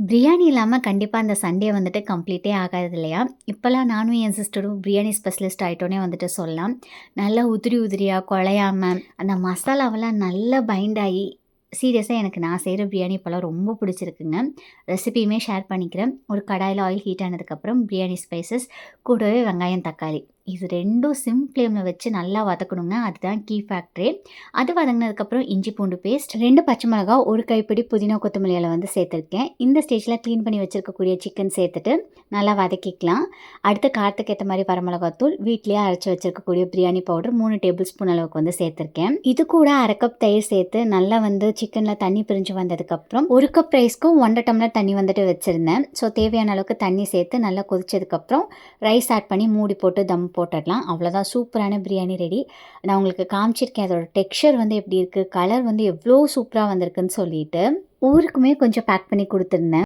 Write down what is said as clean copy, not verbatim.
பிரியாணி இல்லாம கண்டிப்பா அந்த சண்டே வந்துட்டு கம்ப்ளீட்டே ஆகாது இல்லையா? இப்பலாம் நானும் என் சிஸ்டரும் பிரியாணி ஸ்பெஷலிஸ்ட் ஆயிட்டோன்னே வந்துட்டு சொல்லலாம். நல்லா உதிரி உதிரியா குழையாம, அந்த மசாலாவெல்லாம் நல்லா பைண்ட் ஆயி, சீரியஸா எனக்கு நான் செய்ற பிரியாணி இப்பலாம் ரொம்ப பிடிச்சிருக்குங்க. ரெசிபியுமே ஷேர் பண்ணிக்கிறேன். ஒரு கடாயில ஆயில் ஹீட் ஆனதுக்கப்புறம் பிரியாணி ஸ்பைசஸ், கூடவே வெங்காயம், தக்காளி இது 2ம் சிம் ஃப்ளேம்ல வச்சு நல்லா வதக்கணுங்க. அதுதான் கீ ஃபேக்டரே. அது வதங்கினதுக்கப்புறம் இஞ்சி பூண்டு பேஸ்ட், 2 பச்சை மிளகா, 1 கைப்பிடி புதினா கொத்தமல்லி இலை வந்து சேர்த்துருக்கேன். இந்த ஸ்டேஜில க்ளீன் பண்ணி வச்சிருக்கக்கூடிய சிக்கன் சேர்த்துட்டு நல்லா வதக்கிக்கலாம். அடுத்து காரத்துக்கு ஏத்த மாரி வரமிளகாத்தூள், வீட்லயே அரைச்சு வச்சிருக்கக்கூடிய பிரியாணி பவுடர் 3 டேபிள் ஸ்பூன் அளவுக்கு வந்து சேர்த்துருக்கேன். இது கூட 1/2 கப் தயிர் சேர்த்து நல்லா வந்து சிக்கன்ல தண்ணி பிரிஞ்சு வந்ததுக்கப்புறம் 1 கப் ரைஸ்க்கு 1 1/2 டம்ளர் தண்ணி வந்துட்டு வச்சிருந்தேன். ஸோ தேவையான அளவுக்கு தண்ணி சேர்த்து நல்லா கொதிச்சதுக்கப்புறம் ரைஸ் ஆட் பண்ணி மூடி போட்டு தம் போட்டுடலாம். அவ்வளோதான், சூப்பரான பிரியாணி ரெடி. நான் உங்களுக்கு காமிச்சிருக்கேன் அதோட டெக்ஸ்சர் வந்து எப்படி இருக்குது, கலர் வந்து எவ்வளோ சூப்பராக வந்திருக்குன்னு சொல்லிட்டு ஊருக்குமே கொஞ்சம் பேக் பண்ணி கொடுத்துருந்தேன்.